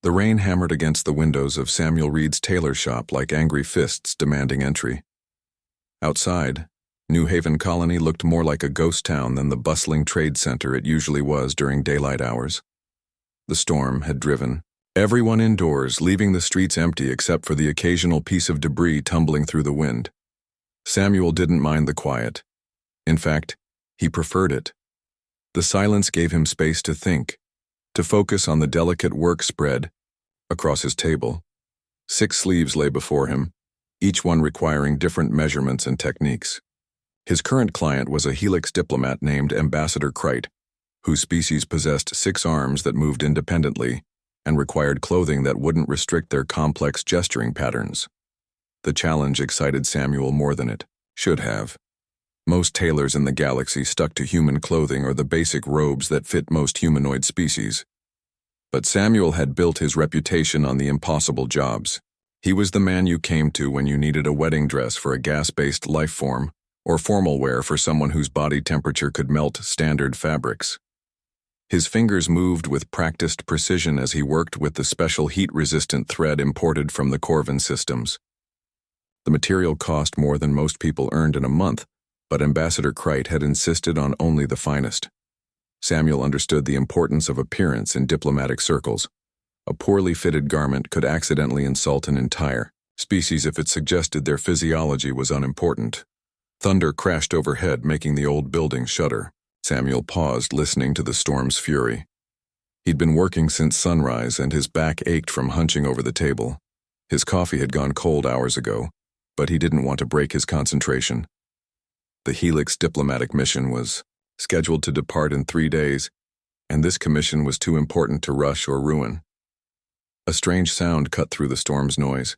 The rain hammered against the windows of Samuel Reed's tailor shop like angry fists demanding entry. Outside, New Haven Colony looked more like a ghost town than the bustling trade center it usually was during daylight hours. The storm had driven everyone indoors, leaving the streets empty except for the occasional piece of debris tumbling through the wind. Samuel didn't mind the quiet. In fact, he preferred it. The silence gave him space to think, to focus on the delicate work spread across his table. 6 sleeves lay before him, each one requiring different measurements and techniques. His current client was a Helix diplomat named Ambassador Krite, whose species possessed 6 arms that moved independently and required clothing that wouldn't restrict their complex gesturing patterns. The challenge excited Samuel more than it should have. Most tailors in the galaxy stuck to human clothing or the basic robes that fit most humanoid species. But Samuel had built his reputation on the impossible jobs. He was the man you came to when you needed a wedding dress for a gas-based life form, or formal wear for someone whose body temperature could melt standard fabrics. His fingers moved with practiced precision as he worked with the special heat-resistant thread imported from the Corvin systems. The material cost more than most people earned in a month, but Ambassador Krite had insisted on only the finest. Samuel understood the importance of appearance in diplomatic circles. A poorly fitted garment could accidentally insult an entire species if it suggested their physiology was unimportant. Thunder crashed overhead, making the old building shudder. Samuel paused, listening to the storm's fury. He'd been working since sunrise, and his back ached from hunching over the table. His coffee had gone cold hours ago, but he didn't want to break his concentration. The Helix diplomatic mission was scheduled to depart in 3 days, and this commission was too important to rush or ruin. A strange sound cut through the storm's noise.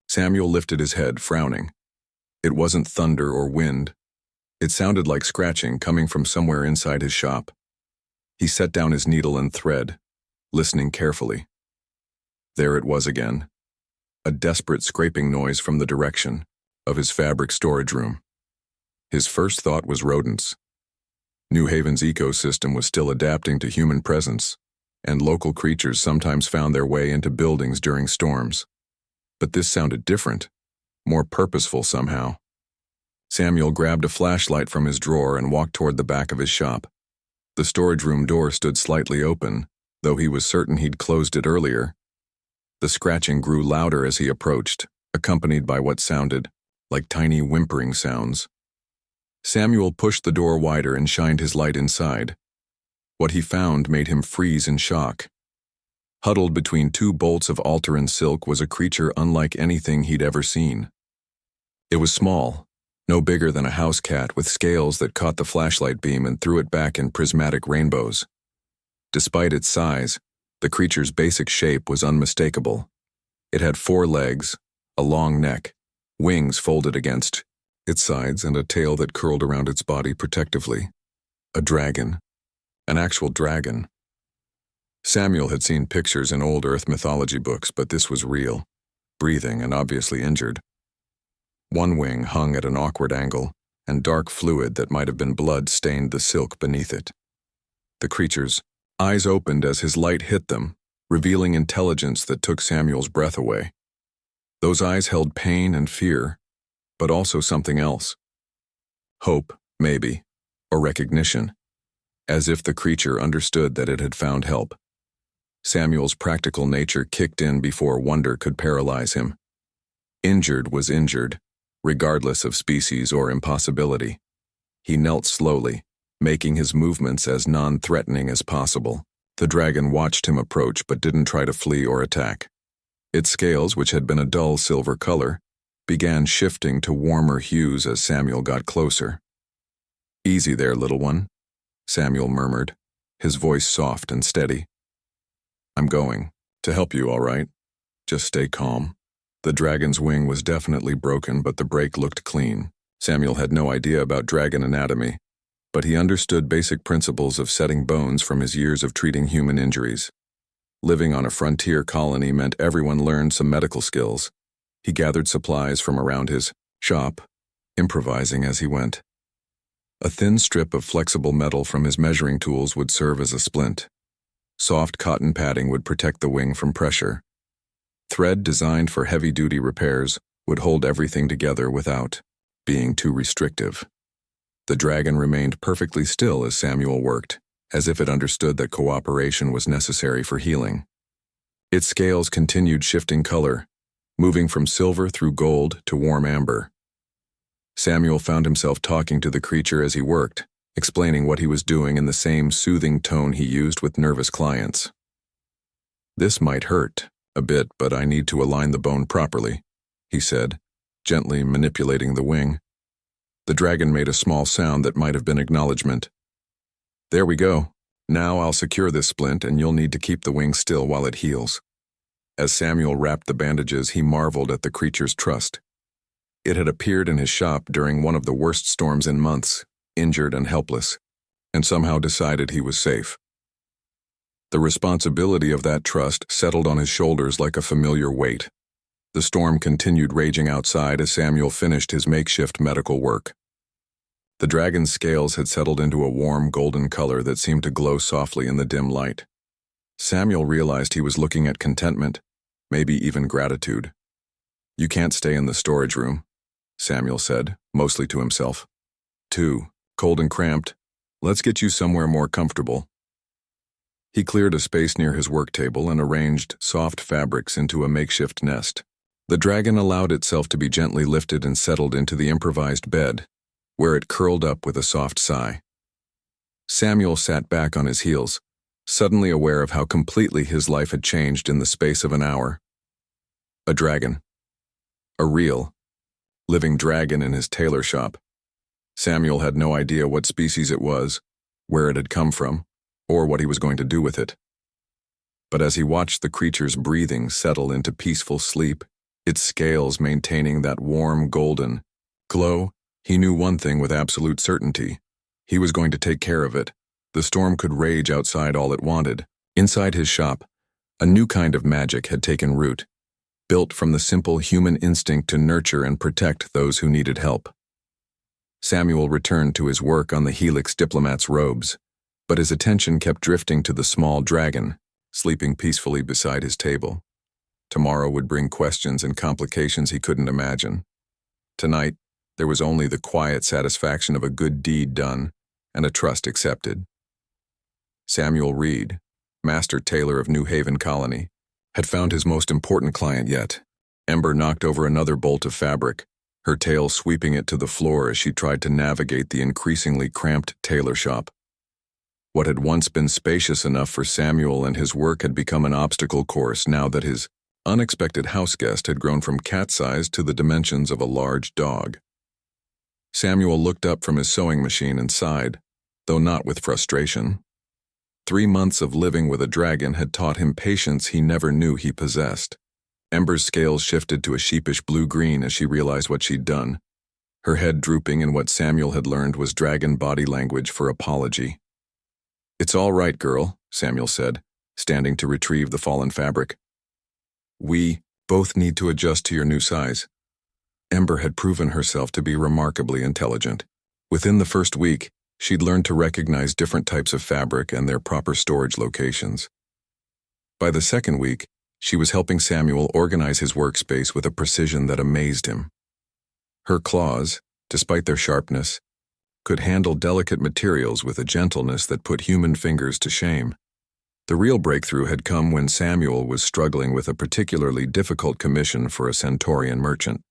Samuel lifted his head, frowning. It wasn't thunder or wind. It sounded like scratching coming from somewhere inside his shop. He set down his needle and thread, listening carefully. There it was again, a desperate scraping noise from the direction of his fabric storage room. His first thought was rodents. New Haven's ecosystem was still adapting to human presence, and local creatures sometimes found their way into buildings during storms. But this sounded different, more purposeful somehow. Samuel grabbed a flashlight from his drawer and walked toward the back of his shop. The storage room door stood slightly open, though he was certain he'd closed it earlier. The scratching grew louder as he approached, accompanied by what sounded like tiny whimpering sounds. Samuel pushed the door wider and shined his light inside. What he found made him freeze in shock. Huddled between 2 bolts of Alteran silk was a creature unlike anything he'd ever seen. It was small, no bigger than a house cat, with scales that caught the flashlight beam and threw it back in prismatic rainbows. Despite its size, the creature's basic shape was unmistakable. It had 4 legs, a long neck, wings folded against its sides, and a tail that curled around its body protectively. A dragon. An actual dragon. Samuel had seen pictures in old Earth mythology books, but this was real, breathing and obviously injured. One wing hung at an awkward angle, and dark fluid that might have been blood stained the silk beneath it. The creature's eyes opened as his light hit them, revealing intelligence that took Samuel's breath away. Those eyes held pain and fear, but also something else. Hope, maybe, or recognition, as if the creature understood that it had found help. Samuel's practical nature kicked in before wonder could paralyze him. Injured was injured, regardless of species or impossibility. He knelt slowly, making his movements as non-threatening as possible. The dragon watched him approach but didn't try to flee or attack. Its scales, which had been a dull silver color, began shifting to warmer hues as Samuel got closer. "Easy there, little one," Samuel murmured, his voice soft and steady. "I'm going to help you, all right? Just stay calm." The dragon's wing was definitely broken, but the break looked clean. Samuel had no idea about dragon anatomy, but he understood basic principles of setting bones from his years of treating human injuries. Living on a frontier colony meant everyone learned some medical skills. He gathered supplies from around his shop, improvising as he went. A thin strip of flexible metal from his measuring tools would serve as a splint. Soft cotton padding would protect the wing from pressure. Thread designed for heavy-duty repairs would hold everything together without being too restrictive. The dragon remained perfectly still as Samuel worked, as if it understood that cooperation was necessary for healing. Its scales continued shifting color, moving from silver through gold to warm amber. Samuel found himself talking to the creature as he worked, explaining what he was doing in the same soothing tone he used with nervous clients. "This might hurt a bit, but I need to align the bone properly," he said, gently manipulating the wing. The dragon made a small sound that might have been acknowledgement. "There we go. Now I'll secure this splint and you'll need to keep the wing still while it heals." As Samuel wrapped the bandages, he marveled at the creature's trust. It had appeared in his shop during one of the worst storms in months, injured and helpless, and somehow decided he was safe. The responsibility of that trust settled on his shoulders like a familiar weight. The storm continued raging outside as Samuel finished his makeshift medical work. The dragon's scales had settled into a warm golden color that seemed to glow softly in the dim light. Samuel realized he was looking at contentment, maybe even gratitude. "You can't stay in the storage room," Samuel said, mostly to himself. "Too cold and cramped. Let's get you somewhere more comfortable." He cleared a space near his work table and arranged soft fabrics into a makeshift nest. The dragon allowed itself to be gently lifted and settled into the improvised bed, where it curled up with a soft sigh. Samuel sat back on his heels, suddenly aware of how completely his life had changed in the space of an hour. A dragon. A real, living dragon in his tailor shop. Samuel had no idea what species it was, where it had come from, or what he was going to do with it. But as he watched the creature's breathing settle into peaceful sleep, its scales maintaining that warm golden glow, he knew one thing with absolute certainty. He was going to take care of it. The storm could rage outside all it wanted. Inside his shop, a new kind of magic had taken root, built from the simple human instinct to nurture and protect those who needed help. Samuel returned to his work on the Helix diplomat's robes, but his attention kept drifting to the small dragon, sleeping peacefully beside his table. Tomorrow would bring questions and complications he couldn't imagine. Tonight, there was only the quiet satisfaction of a good deed done and a trust accepted. Samuel Reed, master tailor of New Haven Colony, had found his most important client yet. Ember knocked over another bolt of fabric, her tail sweeping it to the floor as she tried to navigate the increasingly cramped tailor shop. What had once been spacious enough for Samuel and his work had become an obstacle course now that his unexpected house guest had grown from cat-size to the dimensions of a large dog. Samuel looked up from his sewing machine and sighed, though not with frustration. 3 months of living with a dragon had taught him patience he never knew he possessed. Ember's scales shifted to a sheepish blue-green as she realized what she'd done, her head drooping in what Samuel had learned was dragon body language for apology. "It's all right, girl," Samuel said, standing to retrieve the fallen fabric. "We both need to adjust to your new size." Ember had proven herself to be remarkably intelligent. Within the first week, she'd learned to recognize different types of fabric and their proper storage locations. By the second week, she was helping Samuel organize his workspace with a precision that amazed him. Her claws, despite their sharpness, could handle delicate materials with a gentleness that put human fingers to shame. The real breakthrough had come when Samuel was struggling with a particularly difficult commission for a Centaurian merchant.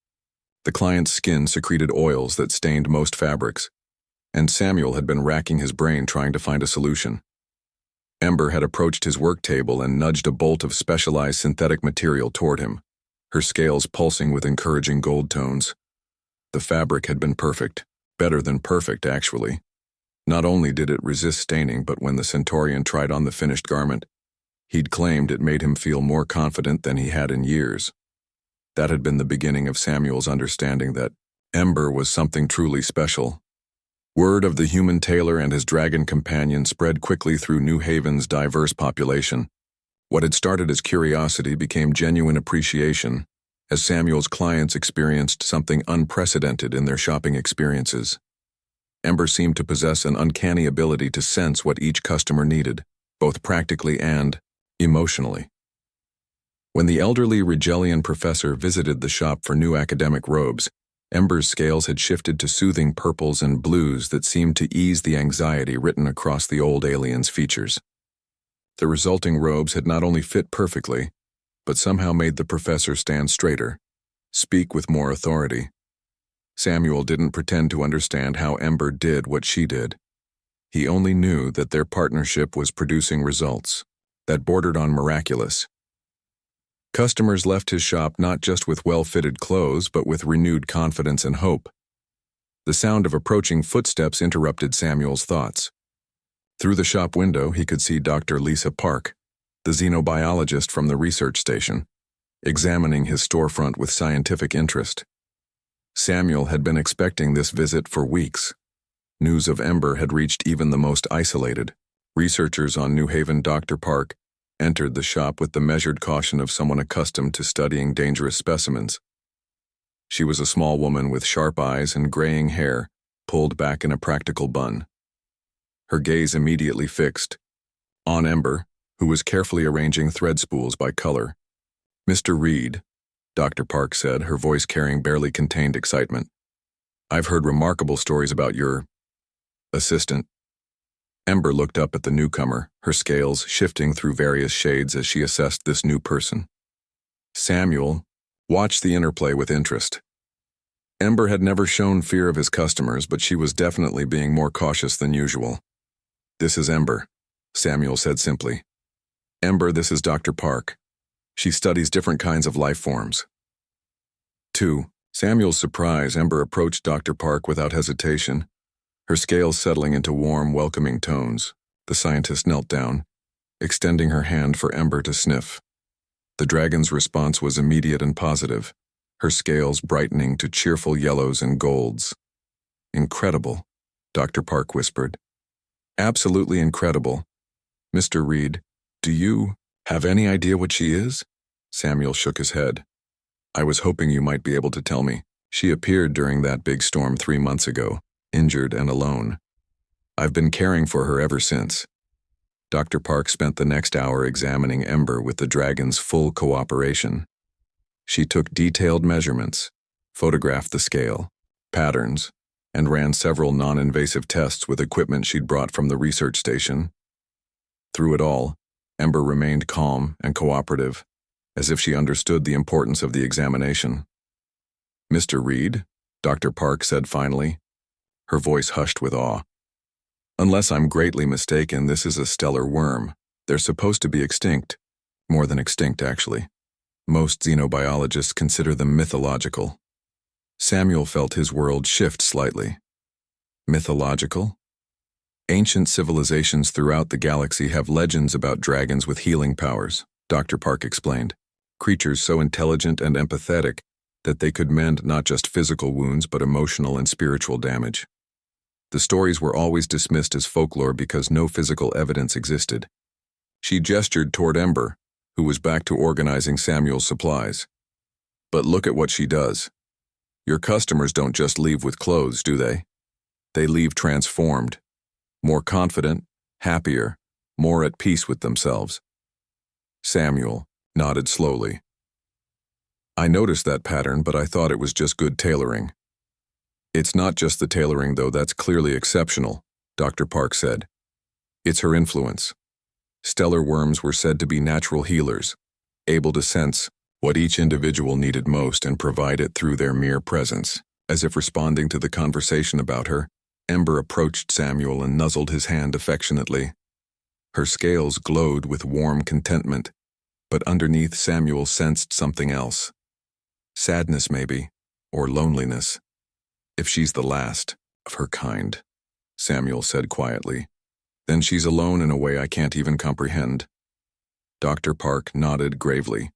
The client's skin secreted oils that stained most fabrics, and Samuel had been racking his brain trying to find a solution. Ember had approached his work table and nudged a bolt of specialized synthetic material toward him, her scales pulsing with encouraging gold tones. The fabric had been perfect, better than perfect actually. Not only did it resist staining, but when the Centaurian tried on the finished garment, he'd claimed it made him feel more confident than he had in years. That had been the beginning of Samuel's understanding that Ember was something truly special. Word of the human tailor and his dragon companion spread quickly through New Haven's diverse population. What had started as curiosity became genuine appreciation, as Samuel's clients experienced something unprecedented in their shopping experiences. Ember seemed to possess an uncanny ability to sense what each customer needed, both practically and emotionally. When the elderly Rigelian professor visited the shop for new academic robes, Ember's scales had shifted to soothing purples and blues that seemed to ease the anxiety written across the old alien's features. The resulting robes had not only fit perfectly, but somehow made the professor stand straighter, speak with more authority. Samuel didn't pretend to understand how Ember did what she did. He only knew that their partnership was producing results that bordered on miraculous. Customers left his shop not just with well-fitted clothes, but with renewed confidence and hope. The sound of approaching footsteps interrupted Samuel's thoughts. Through the shop window, he could see Dr. Lisa Park, the xenobiologist from the research station, examining his storefront with scientific interest. Samuel had been expecting this visit for weeks. News of Ember had reached even the most isolated. Researchers on New Haven. Dr. Park entered the shop with the measured caution of someone accustomed to studying dangerous specimens. She was a small woman with sharp eyes and graying hair, pulled back in a practical bun. Her gaze immediately fixed on Ember, who was carefully arranging thread spools by color. "Mr. Reed," Dr. Park said, her voice carrying barely contained excitement. "I've heard remarkable stories about your assistant." Ember looked up at the newcomer, her scales shifting through various shades as she assessed this new person. Samuel watched the interplay with interest. Ember had never shown fear of his customers, but she was definitely being more cautious than usual. "This is Ember," Samuel said simply. "Ember, this is Dr. Park. She studies different kinds of life forms." To Samuel's surprise, Ember approached Dr. Park without hesitation, her scales settling into warm, welcoming tones. The scientist knelt down, extending her hand for Ember to sniff. The dragon's response was immediate and positive, her scales brightening to cheerful yellows and golds. "Incredible," Dr. Park whispered. "Absolutely incredible. Mr. Reed, do you have any idea what she is?" Samuel shook his head. "I was hoping you might be able to tell me. She appeared during that big storm 3 months ago, injured and alone. I've been caring for her ever since." Dr. Park spent the next hour examining Ember with the dragon's full cooperation. She took detailed measurements, photographed the scale, patterns, and ran several non-invasive tests with equipment she'd brought from the research station. Through it all, Ember remained calm and cooperative, as if she understood the importance of the examination. "Mr. Reed," Dr. Park said finally, her voice hushed with awe. "Unless I'm greatly mistaken, this is a stellar worm. They're supposed to be extinct. More than extinct, actually. Most xenobiologists consider them mythological." Samuel felt his world shift slightly. Mythological? Ancient civilizations throughout the galaxy have legends about dragons with healing powers, Dr. Park explained. Creatures so intelligent and empathetic that they could mend not just physical wounds but emotional and spiritual damage. The stories were always dismissed as folklore because no physical evidence existed. She gestured toward Ember, who was back to organizing Samuel's supplies. "But look at what she does. Your customers don't just leave with clothes, do they? They leave transformed, more confident, happier, more at peace with themselves." Samuel nodded slowly. "I noticed that pattern, but I thought it was just good tailoring." "It's not just the tailoring, though. That's clearly exceptional," Dr. Park said. "It's her influence. Stellar worms were said to be natural healers, able to sense what each individual needed most and provide it through their mere presence." As if responding to the conversation about her, Ember approached Samuel and nuzzled his hand affectionately. Her scales glowed with warm contentment, but underneath Samuel sensed something else. Sadness, maybe, or loneliness. "If she's the last of her kind," Samuel said quietly, "then she's alone in a way I can't even comprehend." Dr. Park nodded gravely.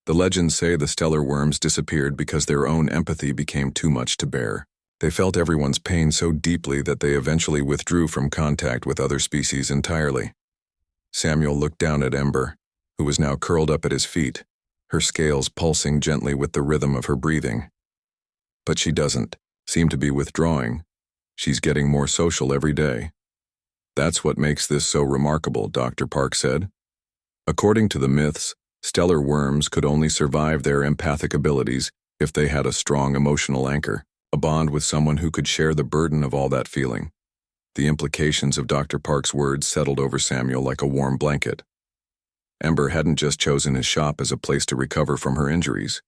"The legends say the stellar worms disappeared because their own empathy became too much to bear. They felt everyone's pain so deeply that they eventually withdrew from contact with other species entirely." Samuel looked down at Ember, who was now curled up at his feet, her scales pulsing gently with the rhythm of her breathing. "But she doesn't seem to be withdrawing. She's getting more social every day." That's what makes this so remarkable, Dr. Park said. According to the myths, stellar worms could only survive their empathic abilities if they had a strong emotional anchor, a bond with someone who could share the burden of all that feeling. The implications of Dr. Park's words settled over Samuel like a warm blanket. Ember hadn't just chosen his shop as a place to recover from her injuries.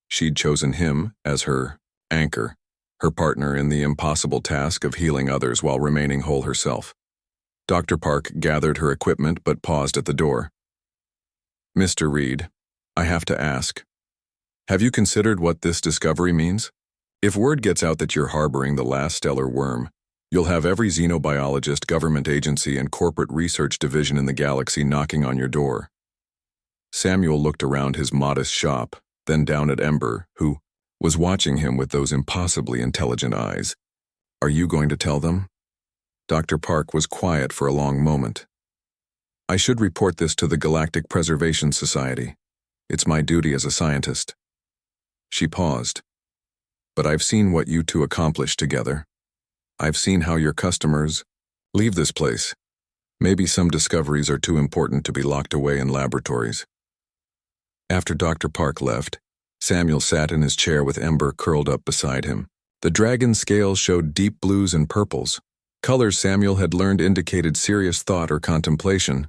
She'd chosen him as her anchor, her partner in the impossible task of healing others while remaining whole herself. Dr. Park gathered her equipment but paused at the door. Mr. Reed, I have to ask, have you considered what this discovery means? If word gets out that you're harboring the last stellar worm, you'll have every xenobiologist, government agency, and corporate research division in the galaxy knocking on your door. Samuel looked around his modest shop, then down at Ember, who was watching him with those impossibly intelligent eyes. Are you going to tell them? Dr. Park was quiet for a long moment. I should report this to the Galactic Preservation Society. It's my duty as a scientist. She paused. But I've seen what you two accomplish together. I've seen how your customers leave this place. Maybe some discoveries are too important to be locked away in laboratories. After Dr. Park left, Samuel sat in his chair with Ember curled up beside him. The dragon scales showed deep blues and purples, colors Samuel had learned indicated serious thought or contemplation.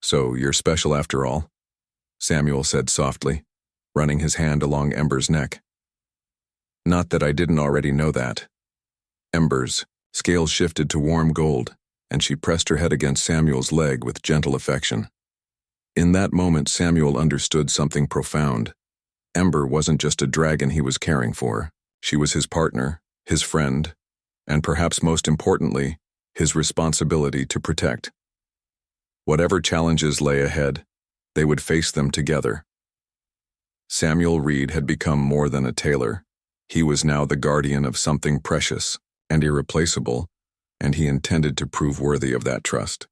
So you're special after all, Samuel said softly, running his hand along Ember's neck. Not that I didn't already know that. Ember's scales shifted to warm gold, and she pressed her head against Samuel's leg with gentle affection. In that moment, Samuel understood something profound. Ember wasn't just a dragon he was caring for. She was his partner, his friend, and perhaps most importantly, his responsibility to protect. Whatever challenges lay ahead, they would face them together. Samuel Reed had become more than a tailor. He was now the guardian of something precious and irreplaceable, and he intended to prove worthy of that trust.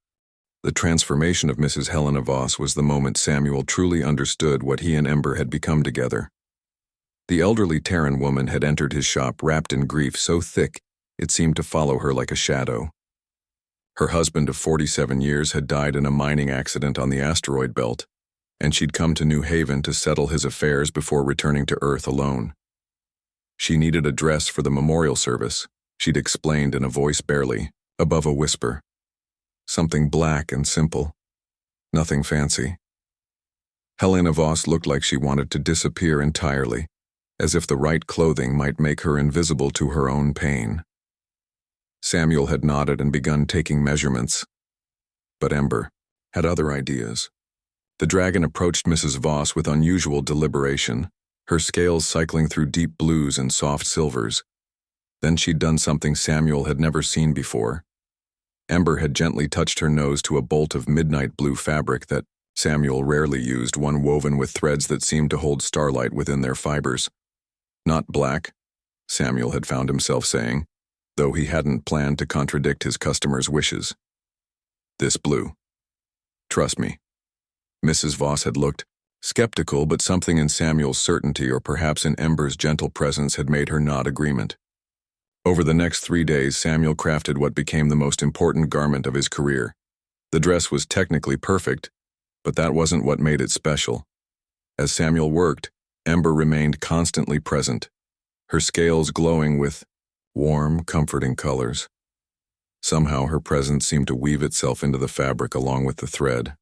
The transformation of Mrs. Helena Voss was the moment Samuel truly understood what he and Ember had become together. The elderly Terran woman had entered his shop wrapped in grief so thick it seemed to follow her like a shadow. Her husband of 47 years had died in a mining accident on the asteroid belt, and she'd come to New Haven to settle his affairs before returning to Earth alone. She needed a dress for the memorial service, she'd explained in a voice barely above a whisper. Something black and simple. Nothing fancy. Helena Voss looked like she wanted to disappear entirely, as if the right clothing might make her invisible to her own pain. Samuel had nodded and begun taking measurements. But Ember had other ideas. The dragon approached Mrs. Voss with unusual deliberation, her scales cycling through deep blues and soft silvers. Then she'd done something Samuel had never seen before. Ember had gently touched her nose to a bolt of midnight blue fabric that Samuel rarely used, one woven with threads that seemed to hold starlight within their fibers. Not black, Samuel had found himself saying, though he hadn't planned to contradict his customer's wishes. This blue. Trust me. Mrs. Voss had looked skeptical, but something in Samuel's certainty or perhaps in Ember's gentle presence had made her nod agreement. Over the next 3 days, Samuel crafted what became the most important garment of his career. The dress was technically perfect, but that wasn't what made it special. As Samuel worked, Ember remained constantly present, her scales glowing with warm, comforting colors. Somehow her presence seemed to weave itself into the fabric along with the thread.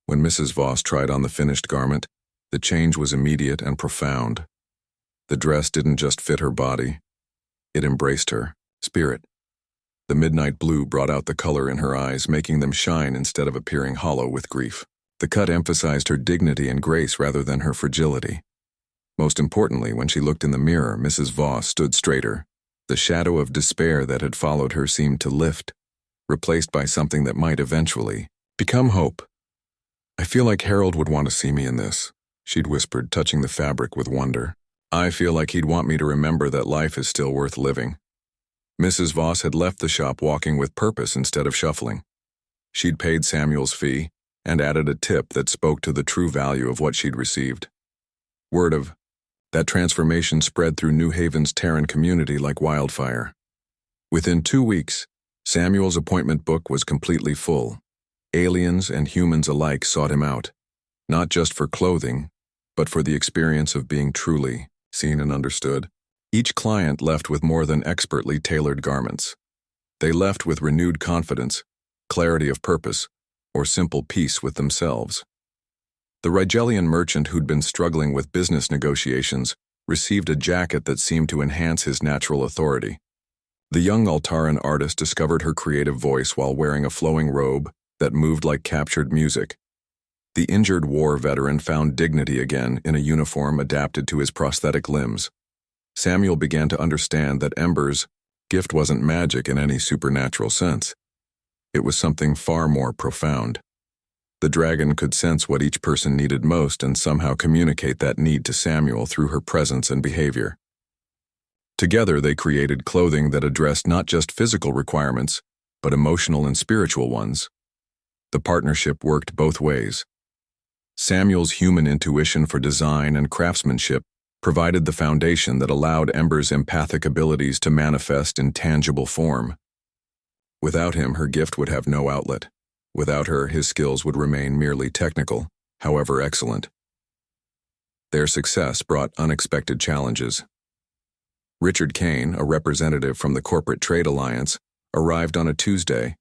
When Mrs. Voss tried on the finished garment, the change was immediate and profound. The dress didn't just fit her body. It embraced her spirit. The midnight blue brought out the color in her eyes, making them shine instead of appearing hollow with grief. The cut emphasized her dignity and grace rather than her fragility. Most importantly, when she looked in the mirror, Mrs. Voss stood straighter. The shadow of despair that had followed her seemed to lift, replaced by something that might eventually become hope. I feel like Harold would want to see me in this, she'd whispered, touching the fabric with wonder. I feel like he'd want me to remember that life is still worth living. Mrs. Voss had left the shop walking with purpose instead of shuffling. She'd paid Samuel's fee and added a tip that spoke to the true value of what she'd received. Word of that transformation spread through New Haven's Terran community like wildfire. Within 2 weeks, Samuel's appointment book was completely full. Aliens and humans alike sought him out, not just for clothing, but for the experience of being truly seen and understood. Each client left with more than expertly tailored garments. They left with renewed confidence, clarity of purpose, or simple peace with themselves. The Rigelian merchant who'd been struggling with business negotiations received a jacket that seemed to enhance his natural authority. The young Altaran artist discovered her creative voice while wearing a flowing robe that moved like captured music. The injured war veteran found dignity again in a uniform adapted to his prosthetic limbs. Samuel began to understand that Ember's gift wasn't magic in any supernatural sense. It was something far more profound. The dragon could sense what each person needed most and somehow communicate that need to Samuel through her presence and behavior. Together, they created clothing that addressed not just physical requirements, but emotional and spiritual ones. The partnership worked both ways. Samuel's human intuition for design and craftsmanship provided the foundation that allowed Ember's empathic abilities to manifest in tangible form. Without him, her gift would have no outlet. Without her, his skills would remain merely technical, however excellent. Their success brought unexpected challenges. Richard Kane, a representative from the Corporate Trade Alliance, arrived on a Tuesday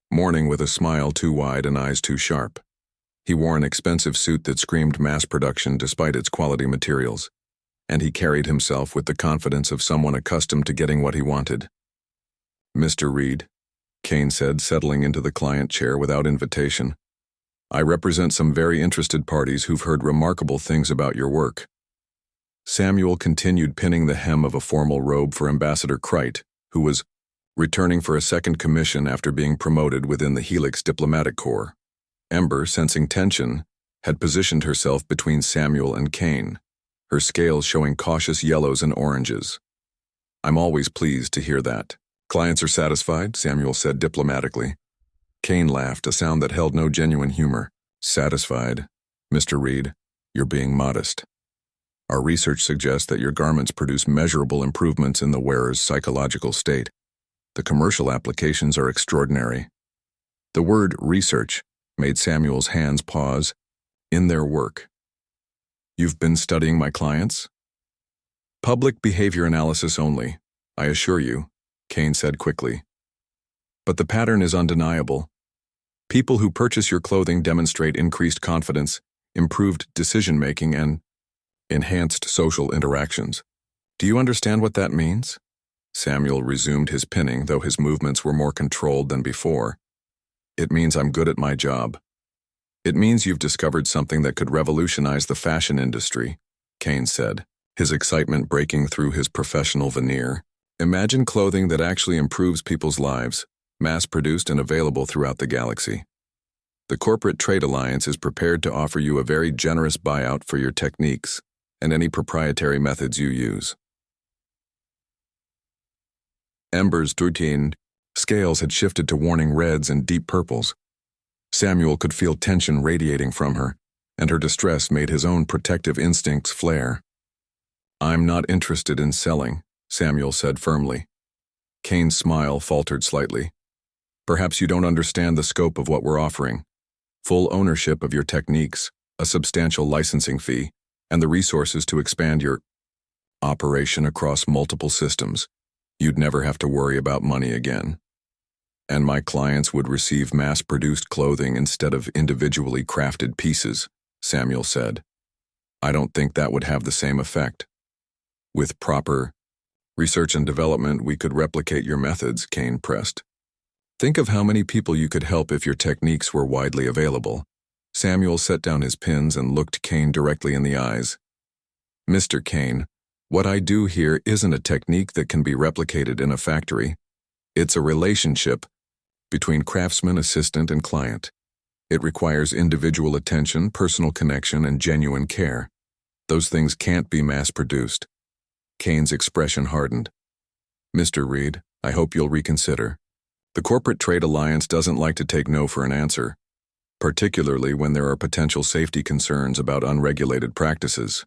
morning with a smile too wide and eyes too sharp. He wore an expensive suit that screamed mass production despite its quality materials, and he carried himself with the confidence of someone accustomed to getting what he wanted. "Mr. Reed," Kane said, settling into the client chair without invitation, "I represent some very interested parties who've heard remarkable things about your work." Samuel continued pinning the hem of a formal robe for Ambassador Kreit, who was returning for a second commission after being promoted within the Helix Diplomatic Corps. Ember, sensing tension, had positioned herself between Samuel and Kane, her scales showing cautious yellows and oranges. "I'm always pleased to hear that. Clients are satisfied," Samuel said diplomatically. Kane laughed, a sound that held no genuine humor. "Satisfied? Mr. Reed, you're being modest. Our research suggests that your garments produce measurable improvements in the wearer's psychological state. The commercial applications are extraordinary." The word research made Samuel's hands pause in their work. "You've been studying my clients?" "Public behavior analysis only, I assure you," Kane said quickly. "But the pattern is undeniable. People who purchase your clothing demonstrate increased confidence, improved decision-making, and enhanced social interactions. Do you understand what that means?" Samuel resumed his pinning, though his movements were more controlled than before. "It means I'm good at my job. It means you've discovered something that could revolutionize the fashion industry," Kane said, his excitement breaking through his professional veneer. "Imagine clothing that actually improves people's lives, mass-produced and available throughout the galaxy. The Corporate Trade Alliance is prepared to offer you a very generous buyout for your techniques and any proprietary methods you use." Ember's routine scales had shifted to warning reds and deep purples. Samuel could feel tension radiating from her, and her distress made his own protective instincts flare. "I'm not interested in selling," Samuel said firmly. Kane's smile faltered slightly. "Perhaps you don't understand the scope of what we're offering. Full ownership of your techniques, a substantial licensing fee, and the resources to expand your operation across multiple systems. You'd never have to worry about money again. And my clients would receive mass-produced clothing instead of individually crafted pieces," Samuel said. "I don't think that would have the same effect. With proper research and development, we could replicate your methods," Kane pressed. "Think of how many people you could help if your techniques were widely available." Samuel set down his pins and looked Kane directly in the eyes. "Mr. Kane, what I do here isn't a technique that can be replicated in a factory. It's a relationship between craftsman, assistant, and client. It requires individual attention, personal connection, and genuine care. Those things can't be mass-produced." Kane's expression hardened. "Mr. Reed, I hope you'll reconsider. The Corporate Trade Alliance doesn't like to take no for an answer, particularly when there are potential safety concerns about unregulated practices."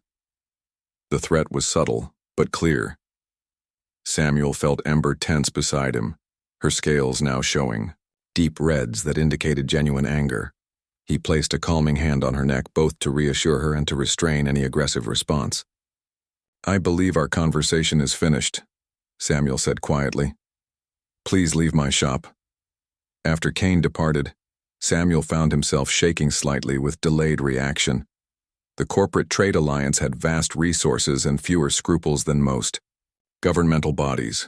The threat was subtle, but clear. Samuel felt Ember tense beside him, her scales now showing, deep reds that indicated genuine anger. He placed a calming hand on her neck, both to reassure her and to restrain any aggressive response. "I believe our conversation is finished," Samuel said quietly. "Please leave my shop." After Kane departed, Samuel found himself shaking slightly with delayed reaction. The Corporate Trade Alliance had vast resources and fewer scruples than most governmental bodies.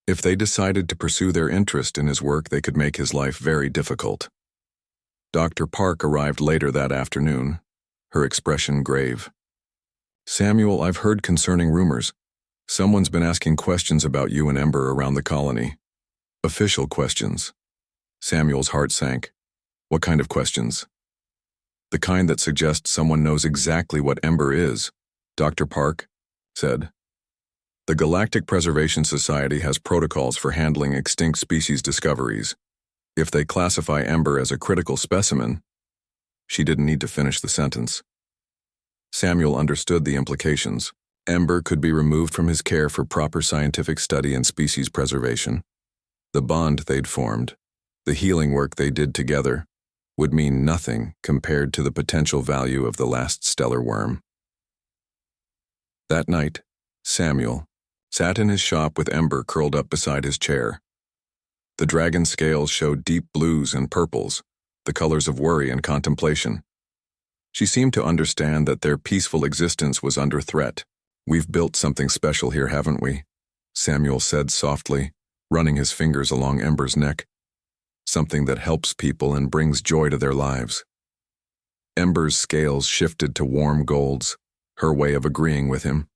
If they decided to pursue their interest in his work, they could make his life very difficult. Dr. Park arrived later that afternoon, her expression grave. "Samuel, I've heard concerning rumors. Someone's been asking questions about you and Ember around the colony. Official questions." Samuel's heart sank. "What kind of questions?" "The kind that suggests someone knows exactly what Ember is," Dr. Park said. "The Galactic Preservation Society has protocols for handling extinct species discoveries. If they classify Ember as a critical specimen—" She didn't need to finish the sentence. Samuel understood the implications. Ember could be removed from his care for proper scientific study and species preservation. The bond they'd formed, the healing work they did together, would mean nothing compared to the potential value of the last stellar worm. That night, Samuel sat in his shop with Ember curled up beside his chair. The dragon scales showed deep blues and purples, the colors of worry and contemplation. She seemed to understand that their peaceful existence was under threat. "We've built something special here, haven't we?" Samuel said softly, running his fingers along Ember's neck. "Something that helps people and brings joy to their lives." Ember's scales shifted to warm golds, her way of agreeing with him.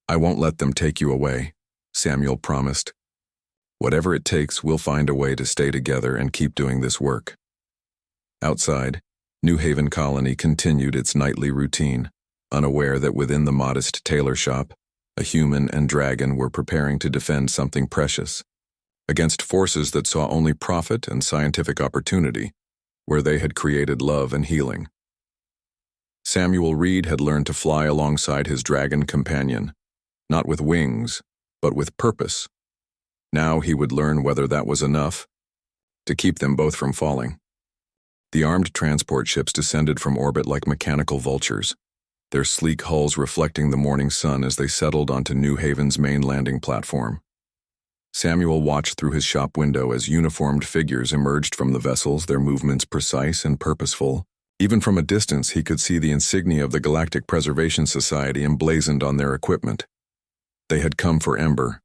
"I won't let them take you away," Samuel promised. "Whatever it takes, we'll find a way to stay together and keep doing this work." Outside, New Haven Colony continued its nightly routine, unaware that within the modest tailor shop, a human and dragon were preparing to defend something precious, against forces that saw only profit and scientific opportunity, where they had created love and healing. Samuel Reed had learned to fly alongside his dragon companion, not with wings, but with purpose. Now he would learn whether that was enough to keep them both from falling. The armed transport ships descended from orbit like mechanical vultures, their sleek hulls reflecting the morning sun as they settled onto New Haven's main landing platform. Samuel watched through his shop window as uniformed figures emerged from the vessels, their movements precise and purposeful. Even from a distance, he could see the insignia of the Galactic Preservation Society emblazoned on their equipment. They had come for Ember.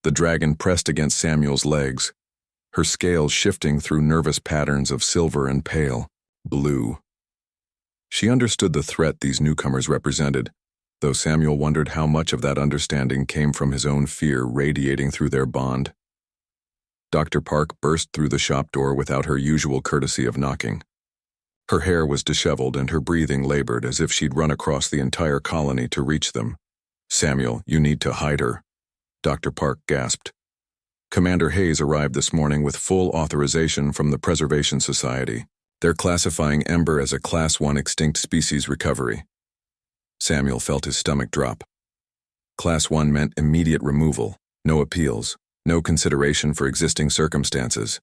The dragon pressed against Samuel's legs, her scales shifting through nervous patterns of silver and pale blue. She understood the threat these newcomers represented, though Samuel wondered how much of that understanding came from his own fear radiating through their bond. Dr. Park burst through the shop door without her usual courtesy of knocking. Her hair was disheveled and her breathing labored as if she'd run across the entire colony to reach them. "Samuel, you need to hide her," Dr. Park gasped. "Commander Hayes arrived this morning with full authorization from the Preservation Society. They're classifying Ember as a Class 1 extinct species recovery." Samuel felt his stomach drop. Class 1 meant immediate removal, no appeals, no consideration for existing circumstances.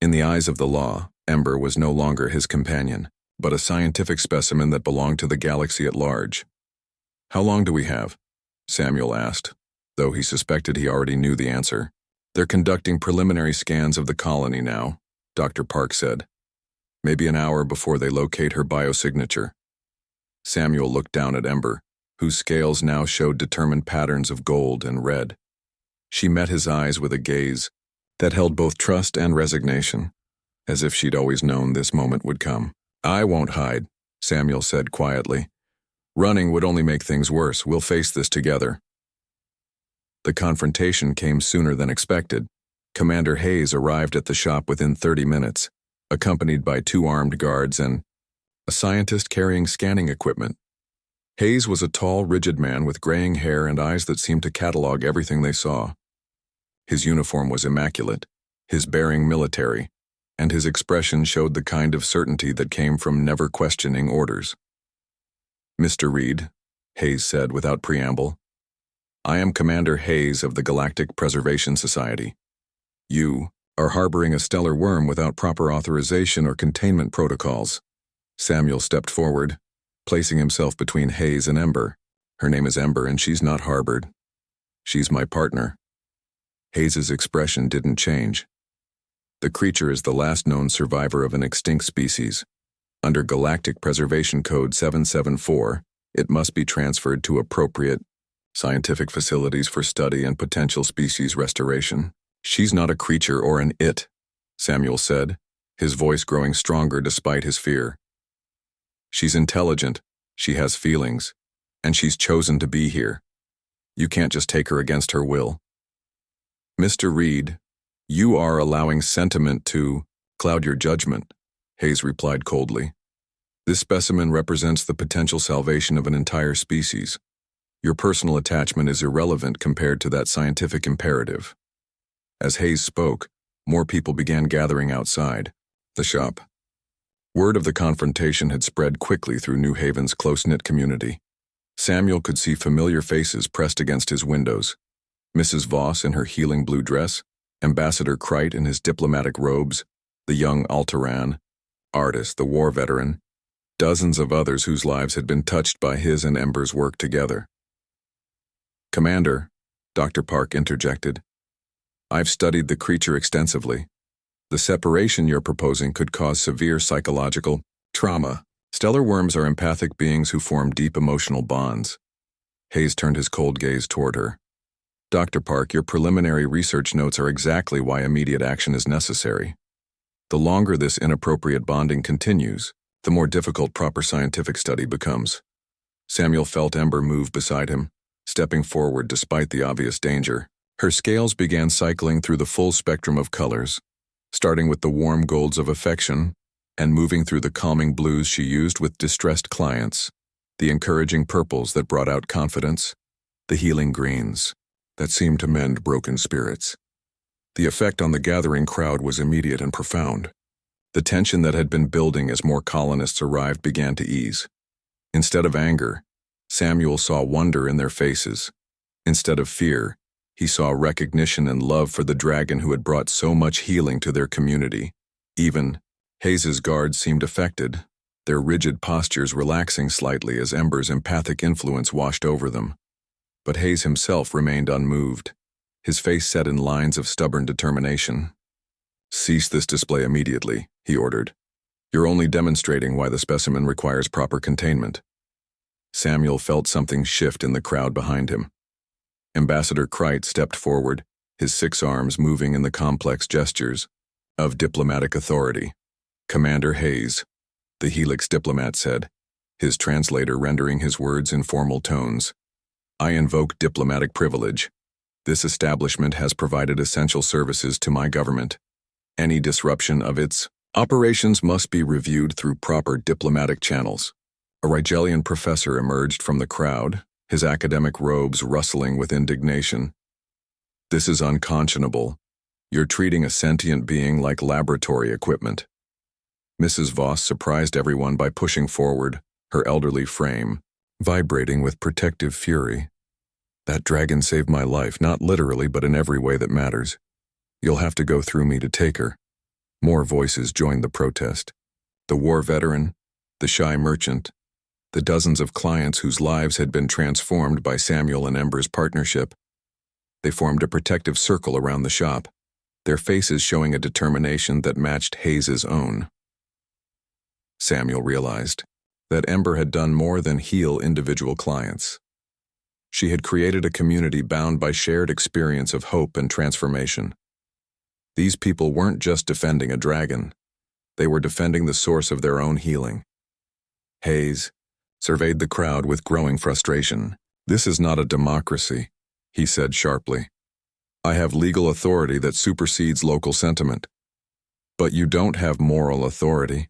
In the eyes of the law, Ember was no longer his companion, but a scientific specimen that belonged to the galaxy at large. "How long do we have?" Samuel asked, though he suspected he already knew the answer. "They're conducting preliminary scans of the colony now," Dr. Park said. "Maybe an hour before they locate her biosignature." Samuel looked down at Ember, whose scales now showed determined patterns of gold and red. She met his eyes with a gaze that held both trust and resignation, as if she'd always known this moment would come. "I won't hide," Samuel said quietly. "Running would only make things worse. We'll face this together." The confrontation came sooner than expected. Commander Hayes arrived at the shop within 30 minutes, accompanied by 2 armed guards and a scientist carrying scanning equipment. Hayes was a tall, rigid man with graying hair and eyes that seemed to catalog everything they saw. His uniform was immaculate, his bearing military, and his expression showed the kind of certainty that came from never questioning orders. "Mr. Reed," Hayes said without preamble, "I am Commander Hayes of the Galactic Preservation Society. You are harboring a stellar worm without proper authorization or containment protocols. Samuel stepped forward, placing himself between Hayes and Ember. Her name is Ember and she's not harbored. She's my partner. Hayes's expression didn't change. The creature is the last known survivor of an extinct species. Under Galactic Preservation Code 774, it must be transferred to appropriate scientific facilities for study and potential species restoration. She's not a creature or an it, Samuel said, his voice growing stronger despite his fear. She's intelligent, she has feelings, and she's chosen to be here. You can't just take her against her will. Mr. Reed, you are allowing sentiment to cloud your judgment, Hayes replied coldly. This specimen represents the potential salvation of an entire species. Your personal attachment is irrelevant compared to that scientific imperative. As Hayes spoke, more people began gathering outside the shop. Word of the confrontation had spread quickly through New Haven's close-knit community. Samuel could see familiar faces pressed against his windows. Mrs. Voss in her healing blue dress, Ambassador Kreit in his diplomatic robes, the young Altaran, Artis, the war veteran, dozens of others whose lives had been touched by his and Ember's work together. Commander, Dr. Park interjected, I've studied the creature extensively. The separation you're proposing could cause severe psychological trauma. Stellar worms are empathic beings who form deep emotional bonds. Hayes turned his cold gaze toward her. Dr. Park, your preliminary research notes are exactly why immediate action is necessary. The longer this inappropriate bonding continues, the more difficult proper scientific study becomes. Samuel felt Ember move beside him, stepping forward despite the obvious danger. Her scales began cycling through the full spectrum of colors, starting with the warm golds of affection and moving through the calming blues she used with distressed clients, the encouraging purples that brought out confidence, the healing greens that seemed to mend broken spirits. The effect on the gathering crowd was immediate and profound. The tension that had been building as more colonists arrived began to ease. Instead of anger, Samuel saw wonder in their faces. Instead of fear, he saw recognition and love for the dragon who had brought so much healing to their community. Even Hayes's guards seemed affected, their rigid postures relaxing slightly as Ember's empathic influence washed over them. But Hayes himself remained unmoved, his face set in lines of stubborn determination. Cease this display immediately, he ordered. You're only demonstrating why the specimen requires proper containment. Samuel felt something shift in the crowd behind him. Ambassador Kreit stepped forward, his 6 arms moving in the complex gestures of diplomatic authority. Commander Hayes, the Helix diplomat said, his translator rendering his words in formal tones. I invoke diplomatic privilege. This establishment has provided essential services to my government. Any disruption of its operations must be reviewed through proper diplomatic channels. A Rigelian professor emerged from the crowd, his academic robes rustling with indignation. This is unconscionable. You're treating a sentient being like laboratory equipment. Mrs. Voss surprised everyone by pushing forward, her elderly frame vibrating with protective fury. That dragon saved my life, not literally, but in every way that matters. You'll have to go through me to take her. More voices joined the protest. The war veteran, the shy merchant, the dozens of clients whose lives had been transformed by Samuel and Ember's partnership. They formed a protective circle around the shop, their faces showing a determination that matched Hayes's own. Samuel realized that Ember had done more than heal individual clients. She had created a community bound by shared experience of hope and transformation. These people weren't just defending a dragon. They were defending the source of their own healing. Hayes surveyed the crowd with growing frustration. This is not a democracy, he said sharply. I have legal authority that supersedes local sentiment. But you don't have moral authority,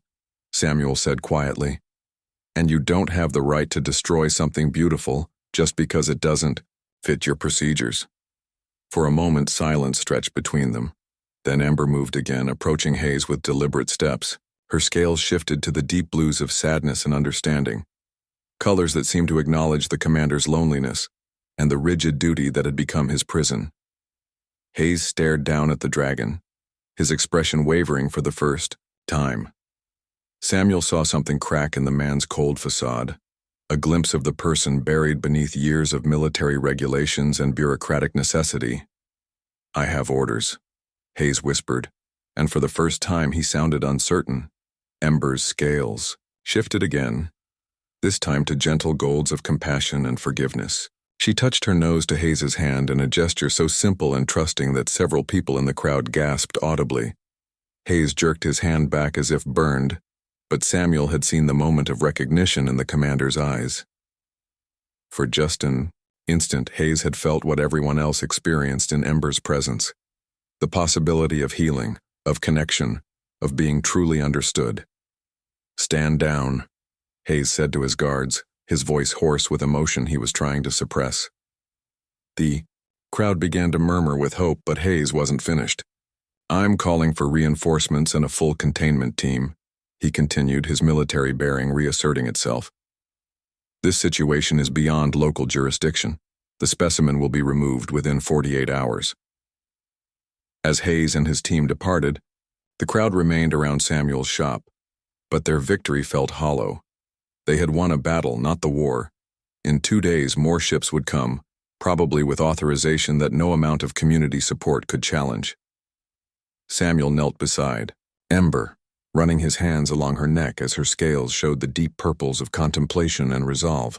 Samuel said quietly. And you don't have the right to destroy something beautiful just because it doesn't fit your procedures. For a moment, silence stretched between them. Then Ember moved again, approaching Hayes with deliberate steps. Her scales shifted to the deep blues of sadness and understanding, colors that seemed to acknowledge the commander's loneliness and the rigid duty that had become his prison. Hayes stared down at the dragon, his expression wavering for the first time. Samuel saw something crack in the man's cold facade, a glimpse of the person buried beneath years of military regulations and bureaucratic necessity. "I have orders," Hayes whispered, and for the first time he sounded uncertain. Ember's scales shifted again, this time to gentle golds of compassion and forgiveness. She touched her nose to Hayes's hand in a gesture so simple and trusting that several people in the crowd gasped audibly. Hayes jerked his hand back as if burned, but Samuel had seen the moment of recognition in the commander's eyes. For just an instant, Hayes had felt what everyone else experienced in Ember's presence. The possibility of healing, of connection, of being truly understood. "Stand down," Hayes said to his guards, his voice hoarse with emotion he was trying to suppress. The crowd began to murmur with hope, but Hayes wasn't finished. "I'm calling for reinforcements and a full containment team," he continued, his military bearing reasserting itself. "This situation is beyond local jurisdiction. The specimen will be removed within 48 hours. As Hayes and his team departed, the crowd remained around Samuel's shop, but their victory felt hollow. They had won a battle, not the war. In 2 days, more ships would come, probably with authorization that no amount of community support could challenge. Samuel knelt beside Ember, running his hands along her neck as her scales showed the deep purples of contemplation and resolve.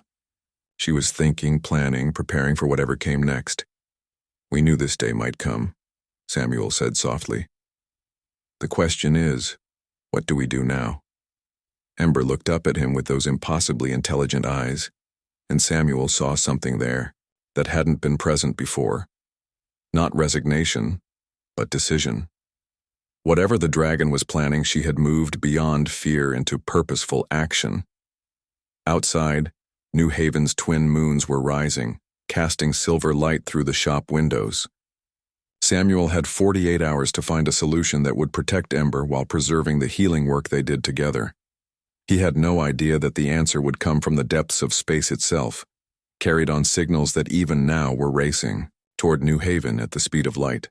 She was thinking, planning, preparing for whatever came next. "We knew this day might come," Samuel said softly. "The question is, what do we do now?" Ember looked up at him with those impossibly intelligent eyes, and Samuel saw something there that hadn't been present before. Not resignation, but decision. Whatever the dragon was planning, she had moved beyond fear into purposeful action. Outside, New Haven's twin moons were rising, casting silver light through the shop windows. Samuel had 48 hours to find a solution that would protect Ember while preserving the healing work they did together. He had no idea that the answer would come from the depths of space itself, carried on signals that even now were racing toward New Haven at the speed of light.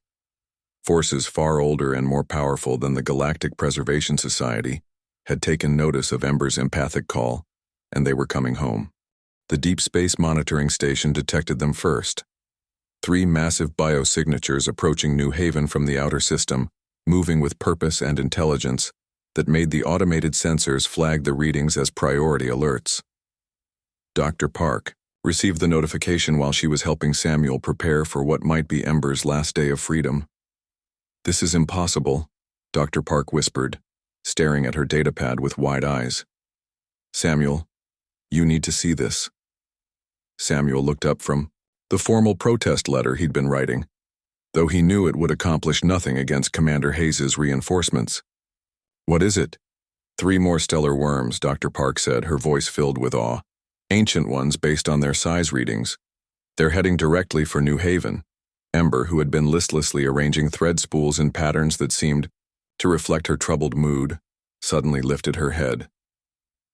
Forces far older and more powerful than the Galactic Preservation Society had taken notice of Ember's empathic call, and they were coming home. The Deep Space Monitoring Station detected them first. 3 massive biosignatures approaching New Haven from the outer system, moving with purpose and intelligence, that made the automated sensors flag the readings as priority alerts. Dr. Park received the notification while she was helping Samuel prepare for what might be Ember's last day of freedom. "This is impossible," Dr. Park whispered, staring at her datapad with wide eyes. "Samuel, you need to see this." Samuel looked up from the formal protest letter he'd been writing, though he knew it would accomplish nothing against Commander Hayes's reinforcements. "What is it?" 3 more stellar worms, Dr. Park said, her voice filled with awe. "Ancient ones based on their size readings. They're heading directly for New Haven." Ember, who had been listlessly arranging thread spools in patterns that seemed to reflect her troubled mood, suddenly lifted her head.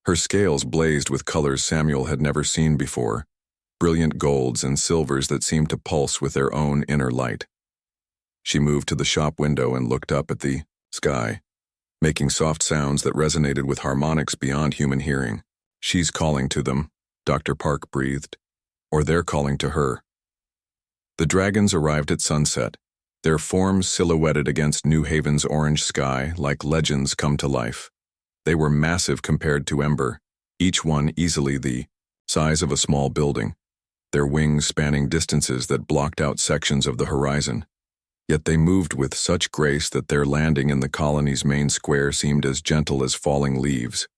Her scales blazed with colors Samuel had never seen before, brilliant golds and silvers that seemed to pulse with their own inner light. She moved to the shop window and looked up at the sky, making soft sounds that resonated with harmonics beyond human hearing. "She's calling to them," Dr. Park breathed, "or they're calling to her." The dragons arrived at sunset, their forms silhouetted against New Haven's orange sky like legends come to life. They were massive compared to Ember, each one easily the size of a small building, their wings spanning distances that blocked out sections of the horizon. Yet they moved with such grace that their landing in the colony's main square seemed as gentle as falling leaves.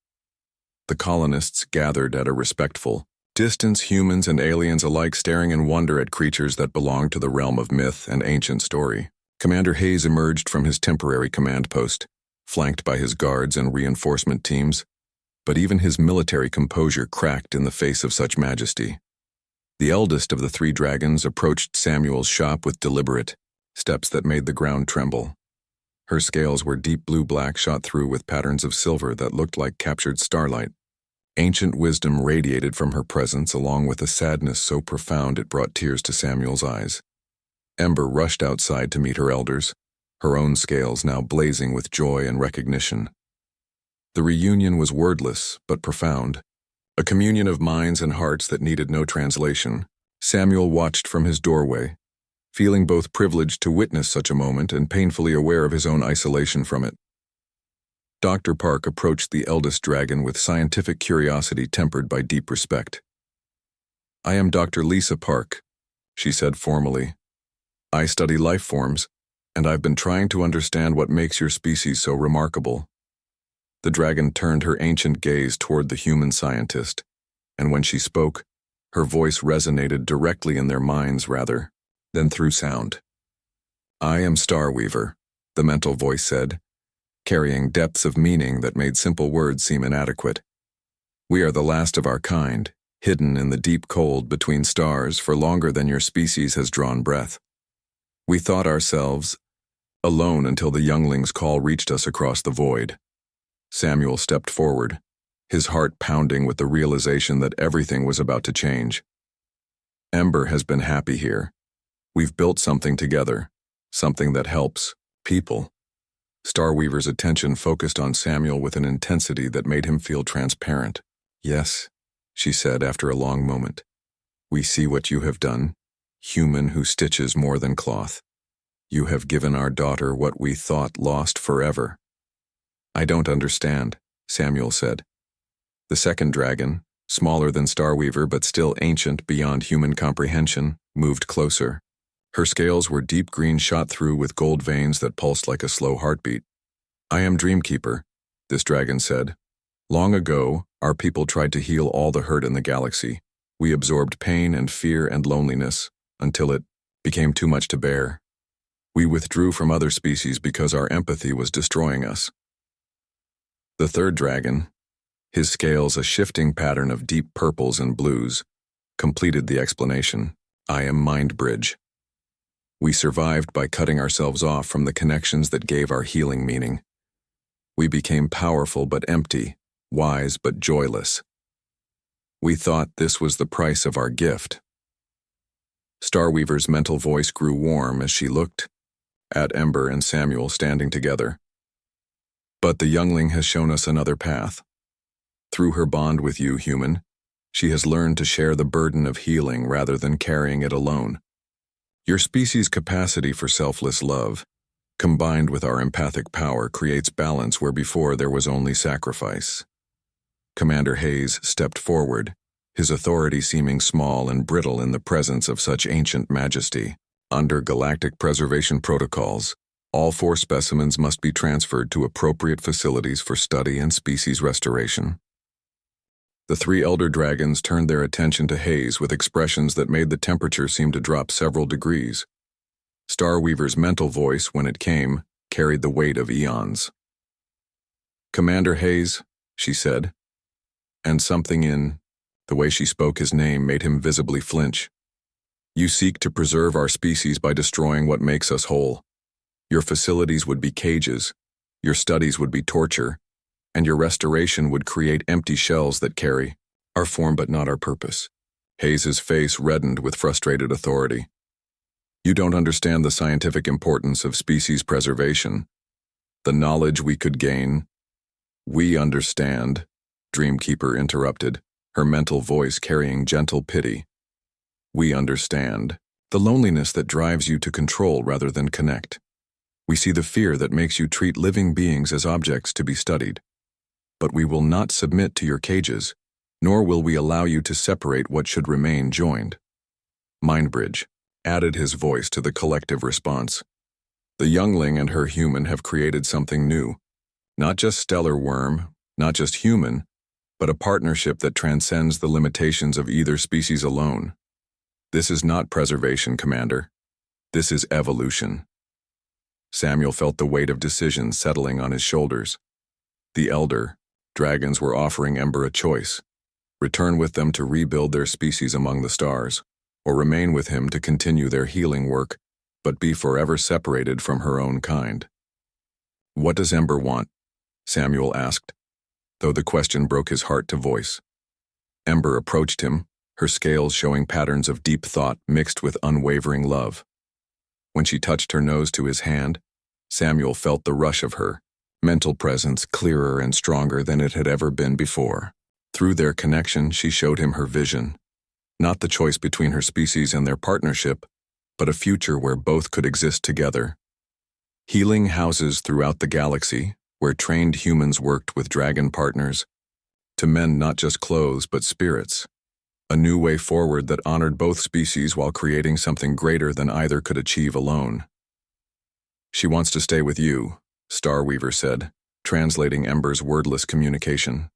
The colonists gathered at a respectful distance, humans and aliens alike staring in wonder at creatures that belonged to the realm of myth and ancient story. Commander Hayes emerged from his temporary command post, flanked by his guards and reinforcement teams, but even his military composure cracked in the face of such majesty. The eldest of the 3 dragons approached Samuel's shop with deliberate steps that made the ground tremble. Her scales were deep blue-black, shot through with patterns of silver that looked like captured starlight. Ancient wisdom radiated from her presence, along with a sadness so profound it brought tears to Samuel's eyes. Ember rushed outside to meet her elders, her own scales now blazing with joy and recognition. The reunion was wordless but profound, a communion of minds and hearts that needed no translation. Samuel watched from his doorway, feeling both privileged to witness such a moment and painfully aware of his own isolation from it. Dr. Park approached the eldest dragon with scientific curiosity tempered by deep respect. "I am Dr. Lisa Park," she said formally. "I study life forms, and I've been trying to understand what makes your species so remarkable." The dragon turned her ancient gaze toward the human scientist, and when she spoke, her voice resonated directly in their minds rather than through sound. "I am Starweaver," the mental voice said, carrying depths of meaning that made simple words seem inadequate. "We are the last of our kind, hidden in the deep cold between stars for longer than your species has drawn breath. We thought ourselves alone until the youngling's call reached us across the void." Samuel stepped forward, his heart pounding with the realization that everything was about to change. "Ember has been happy here. We've built something together, something that helps people." Starweaver's attention focused on Samuel with an intensity that made him feel transparent. "Yes," she said after a long moment. "We see what you have done, human who stitches more than cloth. You have given our daughter what we thought lost forever." "I don't understand," Samuel said. The second dragon, smaller than Starweaver but still ancient beyond human comprehension, moved closer. Her scales were deep green shot through with gold veins that pulsed like a slow heartbeat. "I am Dreamkeeper," this dragon said. "Long ago, our people tried to heal all the hurt in the galaxy. We absorbed pain and fear and loneliness until it became too much to bear. We withdrew from other species because our empathy was destroying us." The third dragon, his scales a shifting pattern of deep purples and blues, completed the explanation. "I am Mindbridge. We survived by cutting ourselves off from the connections that gave our healing meaning. We became powerful but empty, wise but joyless. We thought this was the price of our gift." Starweaver's mental voice grew warm as she looked at Ember and Samuel standing together. "But the youngling has shown us another path. Through her bond with you, human, she has learned to share the burden of healing rather than carrying it alone. Your species' capacity for selfless love, combined with our empathic power, creates balance where before there was only sacrifice." Commander Hayes stepped forward, his authority seeming small and brittle in the presence of such ancient majesty. "Under galactic preservation protocols, all 4 specimens must be transferred to appropriate facilities for study and species restoration." The 3 elder dragons turned their attention to Hayes with expressions that made the temperature seem to drop several degrees. Starweaver's mental voice, when it came, carried the weight of eons. "Commander Hayes," she said, and something in the way she spoke his name made him visibly flinch. "You seek to preserve our species by destroying what makes us whole. Your facilities would be cages, your studies would be torture, and your restoration would create empty shells that carry our form but not our purpose." Hayes's face reddened with frustrated authority. "You don't understand the scientific importance of species preservation, the knowledge we could gain." "We understand," Dreamkeeper interrupted, her mental voice carrying gentle pity. "We understand the loneliness that drives you to control rather than connect. We see the fear that makes you treat living beings as objects to be studied. But we will not submit to your cages, nor will we allow you to separate what should remain joined." Mindbridge added his voice to the collective response. "The youngling and her human have created something new. Not just stellar worm, not just human, but a partnership that transcends the limitations of either species alone. This is not preservation, Commander. This is evolution." Samuel felt the weight of decision settling on his shoulders. The elder dragons were offering Ember a choice: return with them to rebuild their species among the stars, or remain with him to continue their healing work, but be forever separated from her own kind. "What does Ember want?" Samuel asked, though the question broke his heart to voice. Ember approached him, her scales showing patterns of deep thought mixed with unwavering love. When she touched her nose to his hand, Samuel felt the rush of her mental presence clearer and stronger than it had ever been before. Through their connection, she showed him her vision, not the choice between her species and their partnership, but a future where both could exist together. Healing houses throughout the galaxy, where trained humans worked with dragon partners, to mend not just clothes but spirits. A new way forward that honored both species while creating something greater than either could achieve alone. "She wants to stay with you," Starweaver said, translating Ember's wordless communication.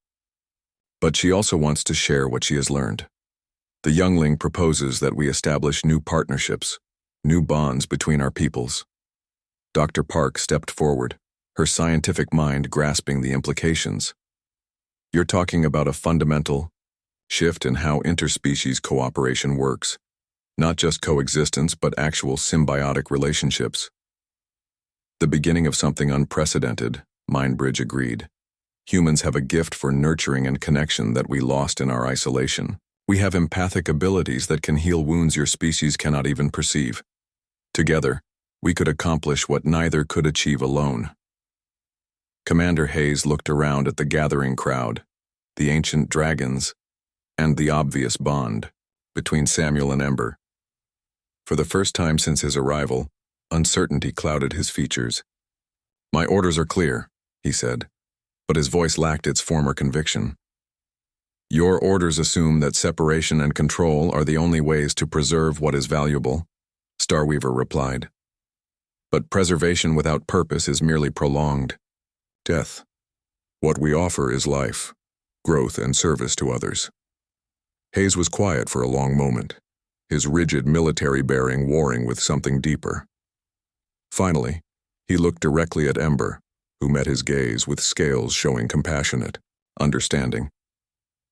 "But she also wants to share what she has learned. The youngling proposes that we establish new partnerships, new bonds between our peoples." Dr. Park stepped forward, her scientific mind grasping the implications. "You're talking about a fundamental shift in how interspecies cooperation works, not just coexistence but actual symbiotic relationships." "The beginning of something unprecedented," Mindbridge agreed. "Humans have a gift for nurturing and connection that we lost in our isolation. We have empathic abilities that can heal wounds your species cannot even perceive. Together, we could accomplish what neither could achieve alone." Commander Hayes looked around at the gathering crowd, the ancient dragons, and the obvious bond between Samuel and Ember. For the first time since his arrival, uncertainty clouded his features. "My orders are clear," he said, but his voice lacked its former conviction. "Your orders assume that separation and control are the only ways to preserve what is valuable," Starweaver replied. "But preservation without purpose is merely prolonged death. What we offer is life, growth, and service to others." Hayes was quiet for a long moment, his rigid military bearing warring with something deeper. Finally, he looked directly at Ember, who met his gaze with scales showing compassionate understanding.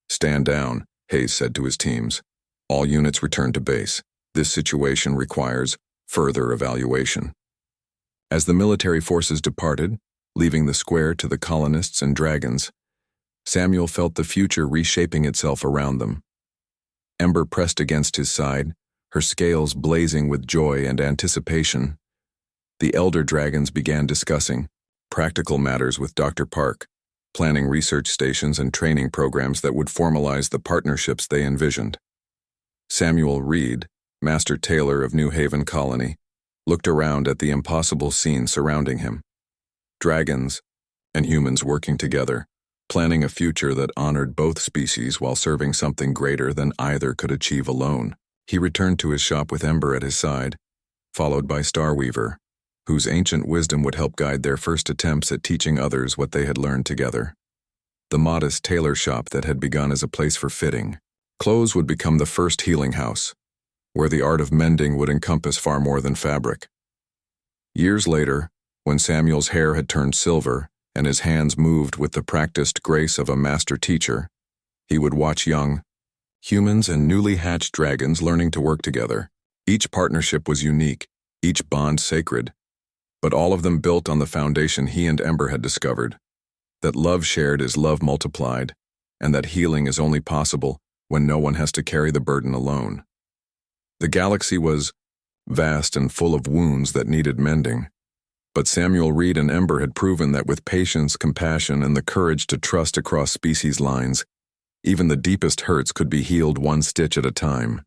"Stand down," Hayes said to his teams. "All units return to base. This situation requires further evaluation." As the military forces departed, leaving the square to the colonists and dragons, Samuel felt the future reshaping itself around them. Ember pressed against his side, her scales blazing with joy and anticipation. The elder dragons began discussing practical matters with Dr. Park, planning research stations and training programs that would formalize the partnerships they envisioned. Samuel Reed, Master Tailor of New Haven Colony, looked around at the impossible scene surrounding him. Dragons and humans working together, planning a future that honored both species while serving something greater than either could achieve alone. He returned to his shop with Ember at his side, followed by Starweaver, whose ancient wisdom would help guide their first attempts at teaching others what they had learned together. The modest tailor shop that had begun as a place for fitting clothes would become the first healing house, where the art of mending would encompass far more than fabric. Years later, when Samuel's hair had turned silver and his hands moved with the practiced grace of a master teacher, he would watch young humans and newly hatched dragons learning to work together. Each partnership was unique, each bond sacred, but all of them built on the foundation he and Ember had discovered, that love shared is love multiplied, and that healing is only possible when no one has to carry the burden alone. The galaxy was vast and full of wounds that needed mending, but Samuel Reed and Ember had proven that with patience, compassion, and the courage to trust across species lines, even the deepest hurts could be healed one stitch at a time.